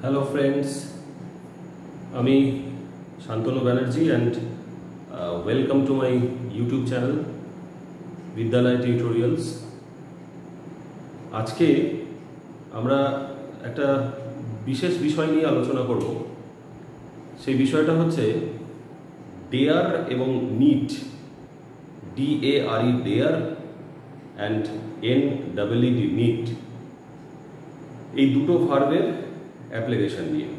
Hello friends, আমি Shantanu Banerjee and welcome to my YouTube channel বিদ্যালয় tutorials. আজকে আমরা একটা বিশেষ বিষয় নিয়ে আলোচনা করব। সেই বিষয়টা হচ্ছে ডেয়ার এবং need, DARE dare and NEED need, এই দুটো ভার্বের অ্যাপ্লিকেশন নিয়ে।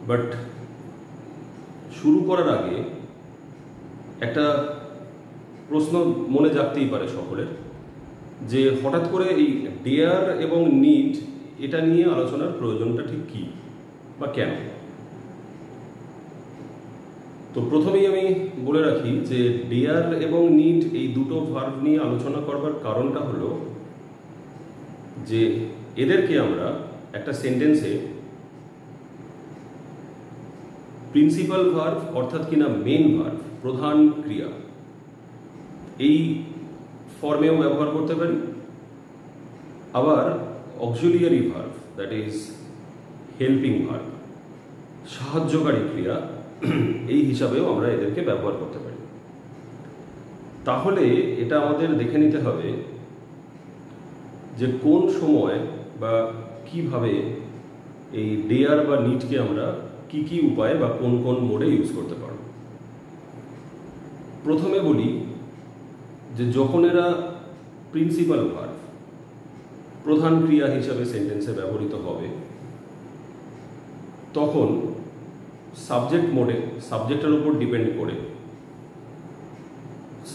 বাট শুরু করার আগে একটা প্রশ্ন মনে জাগতেই পারে সকলের, যে হঠাৎ করে এই ডেয়ার এবং নিড এটা নিয়ে আলোচনার প্রয়োজনটা ঠিক কী বা কেন। তো প্রথমেই আমি বলে রাখি যে ডেয়ার এবং নিড এই দুটো ভার্ব নিয়ে আলোচনা করবার কারণটা হলো যে এদেরকে আমরা একটা সেন্টেন্সে প্রিন্সিপাল ভার্ব অর্থাৎ কিনা মেন ভার্ব, প্রধান ক্রিয়া, এই ফর্মেও ব্যবহার করতে পারি। আবার auxiliary verb, that is helping verb, সাহায্যকারী ক্রিয়া, এই হিসাবেও আমরা এদেরকে ব্যবহার করতে পারি। তাহলে এটা আমাদের দেখে নিতে হবে যে কোন সময় বা কিভাবে এই ডেয়ার বা নিডকে আমরা কি কি উপায়ে বা কোন কোন মোডে ইউজ করতে পারব। প্রথমে বলি যে যখন এরা প্রিন্সিপাল ভার্ব, প্রধান ক্রিয়া হিসাবে সেন্টেন্সে ব্যবহৃত হবে, তখন সাবজেক্ট মোডে, সাবজেক্টের উপর ডিপেন্ড করে,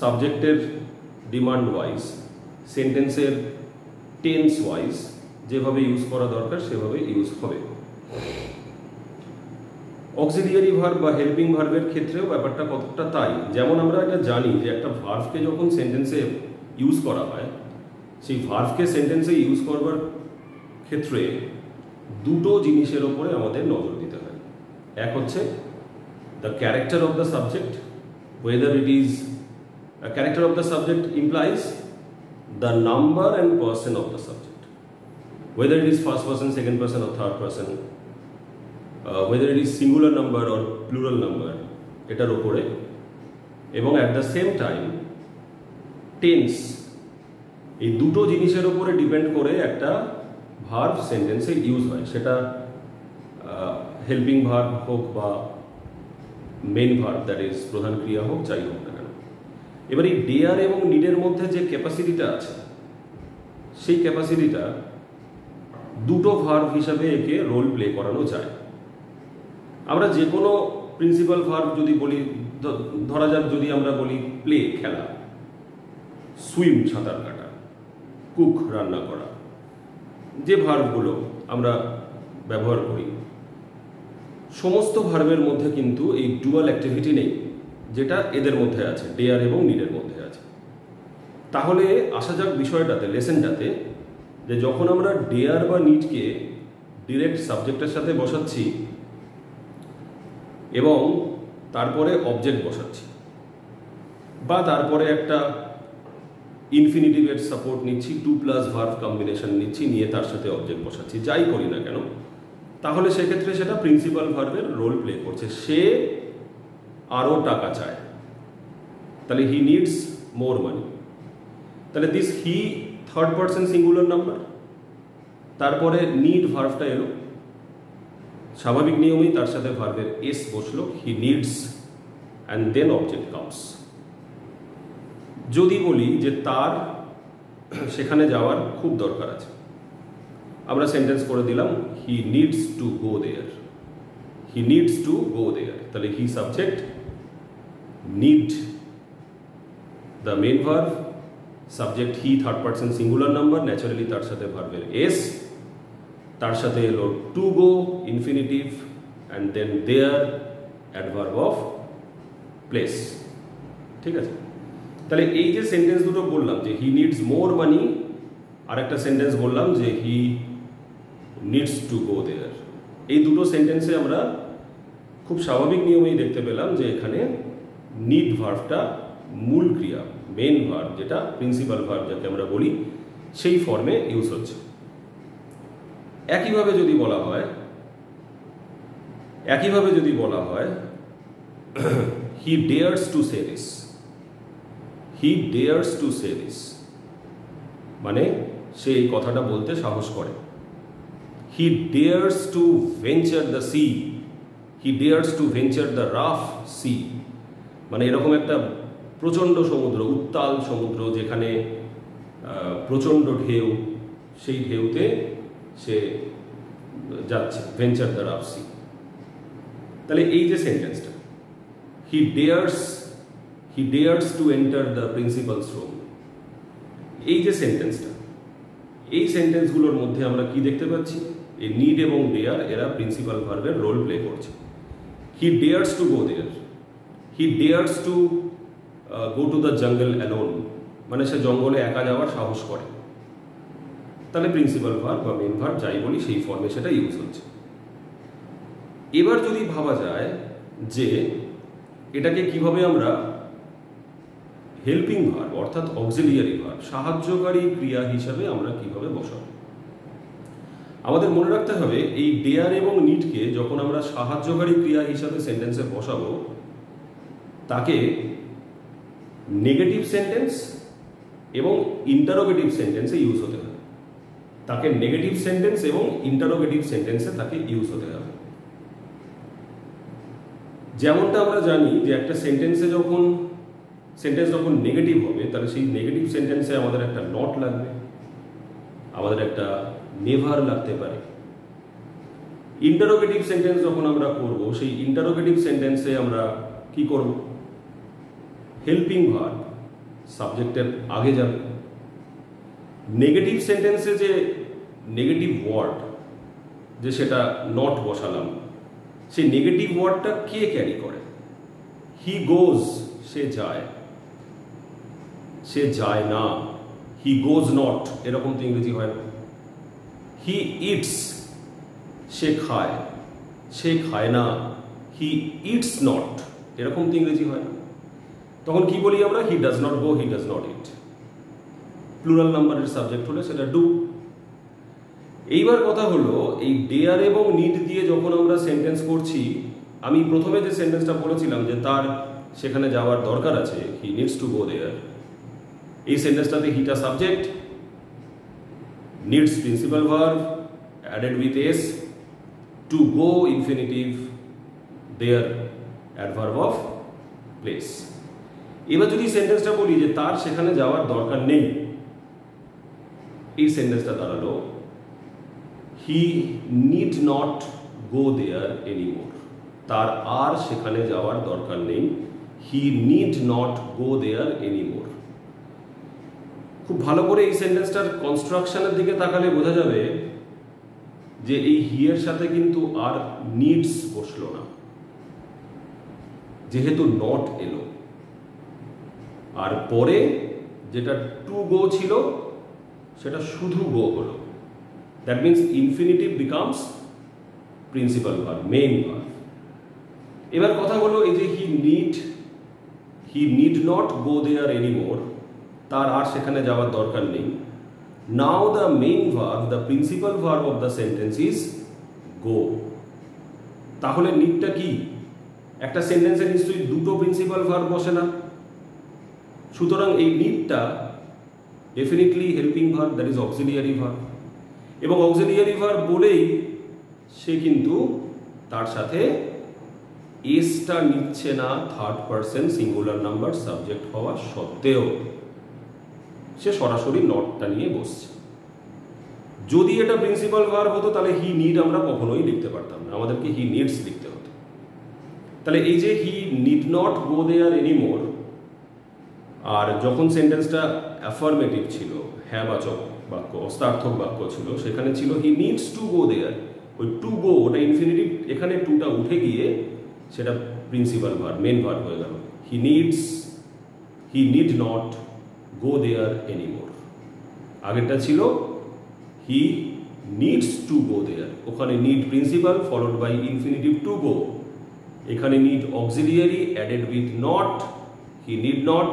সাবজেক্টের ডিমান্ড ওয়াইজ, সেন্টেন্সের টেন্স ওয়াইজ যেভাবে ইউজ করা দরকার সেভাবে ইউজ হবে। অক্সিলিয়ারি ভার্ব বা হেল্পিং ভার্বের ক্ষেত্রেও ব্যাপারটা কতটা তাই। যেমন আমরা এটা জানি যে একটা ভার্বকে যখন সেন্টেন্সে ইউজ করা হয়, সেই ভার্বকে সেন্টেন্সে ইউজ করবার ক্ষেত্রে দুটো জিনিসের ওপরে আমাদের নজর দিতে হয়। এক হচ্ছে the character of the subject, weather it is character of the subject implies the number and person of the subject, whether it is first person, second person or third person, whether it is singular number or plural number, এটার উপরে। এবং at the same time tense, এই দুটো জিনিসের উপরে depend করে একটা verb সেন্টেন্সে ইউজ হয়, সেটা হেল্পিং ভার্ব হোক বা মেন ভার্ব, দ্যাট ইজ প্রধান ক্রিয়া হোক, যাই হোক না কেন। এবার এই ডেয়ার এবং নিডের মধ্যে যে ক্যাপাসিটিটা আছে, সেই ক্যাপাসিটিটা দুটো ভার্ব হিসাবে একে রোল প্লে করানো যায়। আমরা যে কোনো প্রিন্সিপাল ভার্ব যদি বলি, ধরা যাক যদি আমরা বলি প্লে, খেলা, সুইম, সাঁতার কাটা, কুক, রান্না করা, যে ভার্বগুলো আমরা ব্যবহার করি, সমস্ত ভার্বের মধ্যে কিন্তু এই ডুয়াল অ্যাক্টিভিটি নেই, যেটা এদের মধ্যে আছে, ডেয়ার এবং নিডের মধ্যে আছে। তাহলে আসা যাক বিষয়টাতে, লেসেনটাতে, যে যখন আমরা ডেয়ার বা নিডকে ডিরেক্ট সাবজেক্টের সাথে বসাচ্ছি এবং তারপরে অবজেক্ট বসাচ্ছি, বা তারপরে একটা ইনফিনিটিভের সাপোর্ট নিচ্ছি, 2+ ভার্ব কম্বিনেশন নিচ্ছি, নিয়ে তার সাথে অবজেক্ট বসাচ্ছি, যাই করি না কেন, তাহলে সেক্ষেত্রে সেটা প্রিন্সিপাল ভার্বের রোল প্লে করছে। সে আরও টাকা চায়, তাহলে হি নিডস মোর মানি। তাহলে this he third person singular number, তারপরে নিড ভার্বটা এলো, স্বাভাবিক নিয়মেই তার সাথে ভার্বের এস বসলো, he needs and then object comes. যদি বলি যে তার সেখানে যাওয়ার খুব দরকার আছে, আমরা সেন্টেন্স করে দিলাম he needs to go there, he needs to go there. তাহলে he subject, need the main verb, subject he third person singular number, naturally তার সাথে ভার্বের এস, তার সাথে এলো to go infinitive, and then there adverb of place. ঠিক আছে, তাহলে এই যে সেন্টেন্স দুটো বললাম যে হি নিডস মোর মানি, আর একটা সেন্টেন্স বললাম যে হি নিডস টু গো দেয়ার, এই দুটো সেন্টেন্সে আমরা খুব স্বাভাবিক নিয়মেই দেখতে পেলাম যে এখানে নিড ভার্বটা মূল ক্রিয়া, মেন ভার্ব, যেটা প্রিন্সিপাল ভার্ব যাকে আমরা বলি, সেই ফর্মে ইউজ হচ্ছে। একইভাবে যদি বলা হয় he dares to say this মানে সে এই কথাটা বলতে সাহস করে। he dares to venture the sea, he dares to venture the rough sea মানে এরকম একটা প্রচণ্ড সমুদ্র, উত্তাল সমুদ্র, যেখানে প্রচণ্ড ঢেউ, সেই ঢেউতে সে যাচ্ছে, ভেঞ্চার দ্য রাফ সি। তাহলে এই যে সেন্টেন্সটা, he dares to enter the principal's room, এই যে সেন্টেন্সটা, এই সেন্টেন্সগুলোর মধ্যে আমরা কি দেখতে পাচ্ছি? এই নিড এবং ডেয়ার এরা প্রিন্সিপাল ভার্বের রোল প্লে করছে। he dares to go there, he dares to go to the jungle alone মানে সে জঙ্গলে একা যাওয়ার সাহস করে। তাহলে প্রিন্সিপাল ভার্ব বা মেন ভার্ব যাই বলি সেই ফর্মে সেটা ইউজ হচ্ছে। এবার যদি ভাবা যায় যে এটাকে কিভাবে আমরা হেল্পিং ভার্ব অর্থাৎ অক্সিলিয়ারি ভার্ব, সাহায্যকারী ক্রিয়া হিসাবে আমরা কিভাবে বসাবো। আমাদের মনে রাখতে হবে এই ডেয়ার এবং নিডকে যখন আমরা সাহায্যকারী ক্রিয়া হিসাবে সেন্টেন্সে বসাবো, তাকে নেগেটিভ সেন্টেন্স এবং ইন্টারোগেটিভ সেন্টেন্সে ইউজ হতে হবে। তাকে নেগেটিভ সেন্টেন্স এবং ইন্টারোগেটিভ সেন্টেন্সে তাকে ইউজ হতে হবে। যেমনটা আমরা জানি যে একটা সেন্টেন্স যখন নেগেটিভ হবে, তাহলে সেই নেগেটিভ সেন্টেন্সে আমাদের একটা নট লাগবে, আমাদের একটা নেভার লাগতে পারে। ইন্টারোগেটিভ সেন্টেন্স যখন আমরা করব, সেই ইন্টারোগেটিভ সেন্টেন্সে আমরা কি করব? হেল্পিং ভার্ব সাবজেক্টের আগে যাবে। নেগেটিভ সেন্টেন্সে যে নেগেটিভ ওয়ার্ড, যে সেটা নট বসালাম, সেই নেগেটিভ ওয়ার্ডটা কে ক্যারি করে? হি গোজ, সে যায়, সে যায় না। হি গোজ নট, এরকম তো ইংরেজি হয় না। হি ইটস, সে খায়, সে খায় না। হি ইটস নট, এরকম তো ইংরেজি হয় না। তখন কি বলি আমরা? He does not go, he does not it. Plural নাম্বারের সাবজেক্ট হলে সেটা ডু। এইবার কথা হলো, এই ডেয়ার এবং নিড দিয়ে যখন আমরা সেন্টেন্স করছি, আমি প্রথমে যে সেন্টেন্সটা বলেছিলাম যে তার সেখানে যাওয়ার দরকার আছে, হি নিডস টু গো দেয়ার, এই সেন্টেন্সটাতে হিটা subject, needs principal verb added with S, to go infinitive, there adverb of place. এবার যদি সেন্টেন্সটা বলি যে তার সেখানে যাওয়ার দরকার নেই, এই সেন্টেন্সটা দাঁড়ালো he need not go there anymore, তার আর সেখানে যাওয়ার দরকার নেই। He need not go there anymore. খুব ভালো করে এই সেন্টেন্সটার কনস্ট্রাকশনের দিকে তাকালে বোঝা যাবে যে এই হি এর সাথে কিন্তু আর নিডস বসলো না, যেহেতু নট এলো। আর পরে যেটা টু গো ছিল সেটা শুধু গো হলো। That means infinitive becomes principal verb, main verb. এবার কথা হলো, এই যে he need not go there anymore, তার আর সেখানে যাওয়ার দরকার নেই। Now the main verb, the principal verb of the sentence is go. তাহলে নিডটা কি? একটা সেন্টেন্সে নিশ্চয়ই দুটো প্রিন্সিপাল ভার্ব বসে না, সুতরাং এই নিডটা definitely helping verb, that is auxiliary verb. এবং অক্সিলিয়ারি ভার্ব বলেই সে কিন্তু তার সাথে এসটা নিচ্ছে না, third person singular number subject হওয়া সত্ত্বেও সে সরাসরি নটটা নিয়ে বসছে। যদি এটা প্রিন্সিপাল ভার্ব হতো তাহলে হি নিড আমরা কখনোই লিখতে পারতাম না, আমাদেরকে হি নিডস লিখতে হতো। তাহলে এই যে he need not go there anymore, আর যখন সেন্টেন্সটা অ্যাফার্মেটিভ ছিল, হ্যাঁবাচক বাক্য, অস্তার্থক বাক্য ছিল, সেখানে ছিল হি নিডস টু গো দেয়ার। ওই টু গো ওটা ইনফিনিটিভ, এখানে টুটা উঠে গিয়ে সেটা প্রিন্সিপাল ভার্ব, মেন ভার্ব হয়ে গেল। He need not go there anymore. আগেরটা ছিল he needs to go there, ওখানে need principal followed by infinitive to go. এখানে need auxiliary added with not, he need not,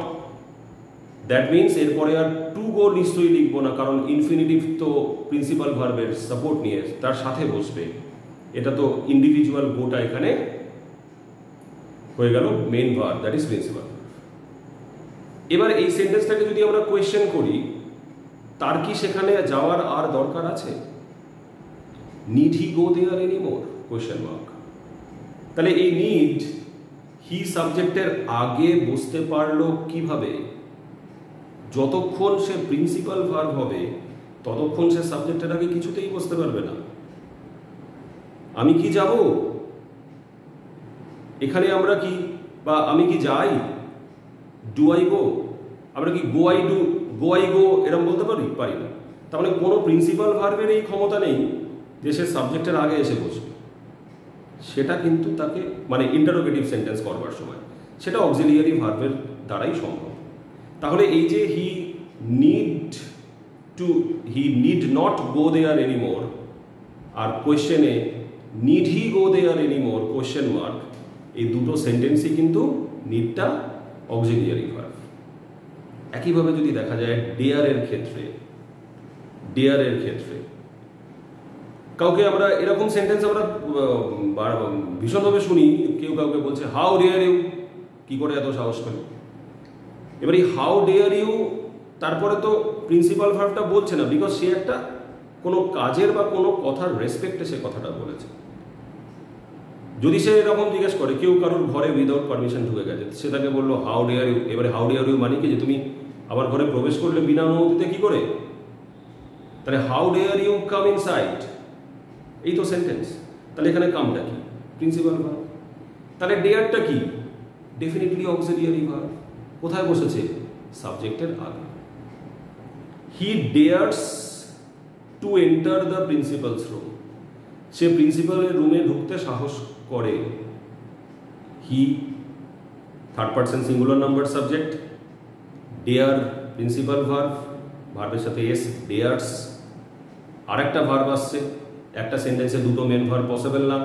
that means এরপরে আর to go নিশ্চয়ই লিখবো না, কারণ ইনফিনিটিভ তো প্রিন্সিপাল ভার্বের সাপোর্ট নিয়ে তার সাথে বসবে। এটা তো ইন্ডিভিজুয়াল গোটা এখানে হয়ে গেল main verb, that is principal. এবার এই সেন্টেন্সটাকে যদি আমরা কোয়েশ্চেন করি, তার কি সেখানে যাওয়ার আর দরকার আছে? Need he go there anymore? Question mark. তাহলে এই নিড হি সাবজেক্টের আগে বসতে পারলো কিভাবে? যতক্ষণ সে প্রিন্সিপাল ভার্ব হবে ততক্ষণ সে সাবজেক্টের আগে কিছুতেই বসতে পারবে না। আমি কি যাব, এখানে আমরা কি, বা আমি কি যাই, ডু আই গো, আমরা কি গো I do, go I go এরকম বলতে পারি না। তার মানে কোনো প্রিন্সিপাল ভার্বের এই ক্ষমতা নেই যে সে সাবজেক্টের আগে এসে বসবে। সেটা কিন্তু তাকে মানে ইন্টারোগেটিভ সেন্টেন্স করবার সময় সেটা অক্সিলিয়ারি ভার্বের দ্বারাই সম্ভব। তাহলে এই যে he need not go there anymore আর কোয়েশ্চেনে need he go there anymore question mark, এই দুটো সেন্টেন্সই কিন্তু নিডটা অক্সিলিয়ারি ভার্ব। একইভাবে যদি দেখা যায় ডেয়ারের ক্ষেত্রে কাউকে আমরা এরকম সেন্টেন্স আমরা ভীষণভাবে শুনি, কেউ কাউকে বলছে হাউ ডেয়ার ইউ, কি করে এত সাহস পেল। এবার এই হাউ ডেয়ার ইউ তারপরে তো প্রিন্সিপাল ভার্বটা বলছে না, বিকজ সে একটা কোনো কাজের বা কোনো কথার রেসপেক্টে সে কথাটা বলেছে। যদি সে এরকম জিজ্ঞেস করে, কেউ কারোর ঘরে উইদাউট পারমিশন ঢুকে গেছে, সে তাকে বললো হাউ ডেয়ার ইউ। এবারে হাউ ডেয়ার ইউ মানে কি, যে তুমি আমার ঘরে প্রবেশ করলে বিনা অনুমতিতে কি করে? তাহলে how dare you come inside, এই তো সেন্টেন্স। তাহলে এখানে কামটা কি? Principal verb. তাহলে ডেয়ারটা কি? Definitely auxiliary verb. কোথায় বসেছে? সাবজেক্টের আগে। He dares to enter the principal's room, সে প্রিন্সিপালের রুমে ঢুকতে সাহস করে। He third person singular number subject, dare principal verb, ভার্বের সাথে এস, ডেয়ার্স। আরেকটা ভার্ব আসছে, একটা সেন্টেন্সে দুটো মেন ভার্ব পসিবল না,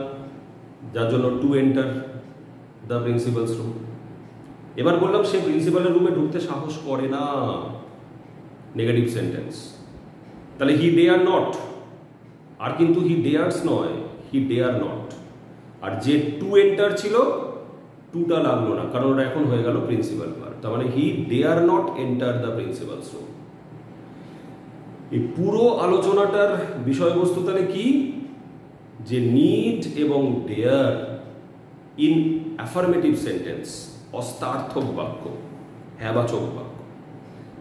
যার জন্য two enter the principal's room. এবার বললাম সে প্রিন্সিপালের রুমে ঢুকতে সাহস করে না, নেগেটিভ সেন্টেন্স। তাহলে হি ডেয়ার নট, আর কিন্তু হি ডেয়ার্স নয়, হি ডেয়ার নট। আর যে টু এন্টার ছিল, টুটা লাগলো না, কারণ ওটা এখন হয়ে গেল প্রিন্সিপাল ভার্ব। তার মানে he dare not enter the principal's room. এই পুরো আলোচনাটার বিষয়বস্তু তাহলে কি, যে নিড এবং ডেয়ার ইন অ্যাফার্মেটিভ সেন্টেন্স, অস্তার্থক বাক্য, হ্যাবাচক বাক্য,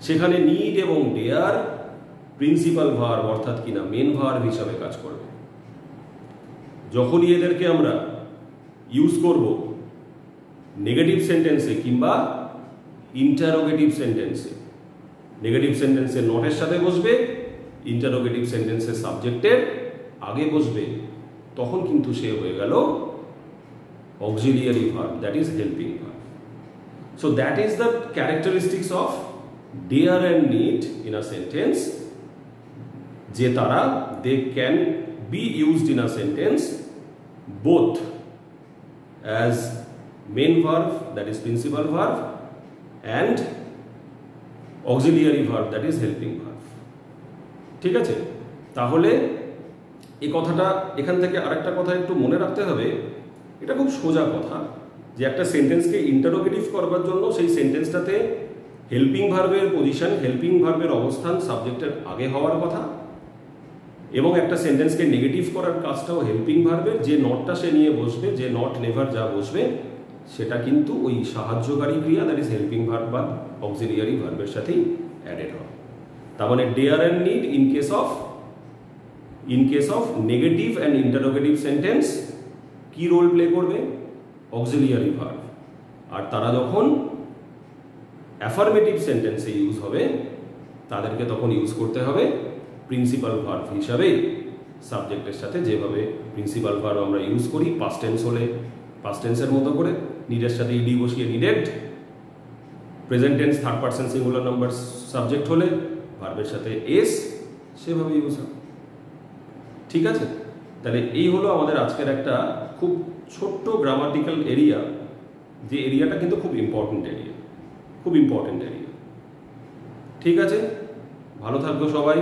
সেখানে নিড এবং ডেয়ার প্রিন্সিপাল ভার্ব অর্থাৎ কিনা মেন ভার্ব হিসাবে কাজ করবে। যখনই এদেরকে আমরা ইউজ করব নেগেটিভ সেন্টেন্সে কিংবা ইন্টারোগেটিভ সেন্টেন্সে, নেগেটিভ সেন্টেন্সে নটের সাথে বসবে, ইন্টারোগেটিভ সেন্টেন্সে সাবজেক্টের আগে বসবে, তখন কিন্তু সে হয়ে গেল auxiliary verb, that is helping verb. So that is the characteristics of dare and need in a sentence, যে তারা they can be used in a sentence both as main verb, that is principal verb, and auxiliary verb, that is helping verb. ঠিক আছে? তাহলে এই কথাটা এখান থেকে আরেকটা কথা একটু মনে রাখতে হবে, এটা খুব সোজা কথা, যে একটা সেন্টেন্সকে ইন্টারোগেটিভ করবার জন্য সেই সেন্টেন্সটাতে হেল্পিং ভার্বের পজিশন, হেল্পিং ভার্বের অবস্থান সাবজেক্টের আগে হওয়ার কথা, এবং একটা সেন্টেন্সকে নেগেটিভ করার কাজটাও হেল্পিং ভার্বের, যে নটটা সে নিয়ে বসবে, যে নট নেভার যা বসবে, সেটা কিন্তু ওই সাহায্যকারী ক্রিয়া, দ্যাট ইজ হেল্পিং ভার্ব বা অক্সিলিয়ারি ভার্বের সাথেই অ্যাডেড হয়। তার মানে dare and need in case of negative and interrogative sentence কি রোল প্লে করবে? Auxiliary verb. আর তারা যখন অ্যাফার্মেটিভ সেন্টেন্সে ইউজ হবে, তাদেরকে তখন ইউজ করতে হবে প্রিন্সিপাল ভার্ব হিসাবে, সাবজেক্টের সাথে যেভাবে প্রিন্সিপাল ভার্ব আমরা ইউজ করি পাস্ট টেন্স হলে পাস্ট টেন্সের মতো করে, নিডের সাথে ইডি বসিয়ে needed, present tense third person singular number subject হলে ভার্বের সাথে এস, সেভাবে ইউজ হয়। ঠিক আছে? তাহলে এই হলো আমাদের আজকের একটা খুব ছোট্ট গ্রামাটিক্যাল এরিয়া, যে এরিয়াটা কিন্তু খুব ইম্পর্টেন্ট এরিয়া, খুব ইম্পর্টেন্ট এরিয়া। ঠিক আছে, ভালো থাকো সবাই,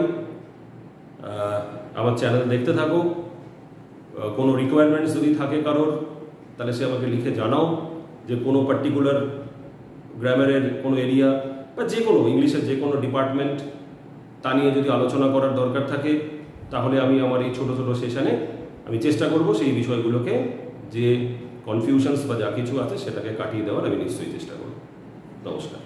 আমার চ্যানেল দেখতে থাকো। কোনো রিকোয়ারমেন্টস যদি থাকে কারোর, তাহলে সে আমাকে লিখে জানাও যে কোনো পার্টিকুলার গ্রামারের কোনো এরিয়া বা যে কোনো ইংলিশের যে কোনো ডিপার্টমেন্ট তা নিয়ে যদি আলোচনা করার দরকার থাকে, তাহলে আমি আমার এই ছোটো ছোটো সেশনে আমি চেষ্টা করব সেই বিষয়গুলোকে, যে কনফিউশনস বা যা কিছু আছে সেটাকে কাটিয়ে দেওয়ার আমি নিশ্চয়ই চেষ্টা করব। নমস্কার।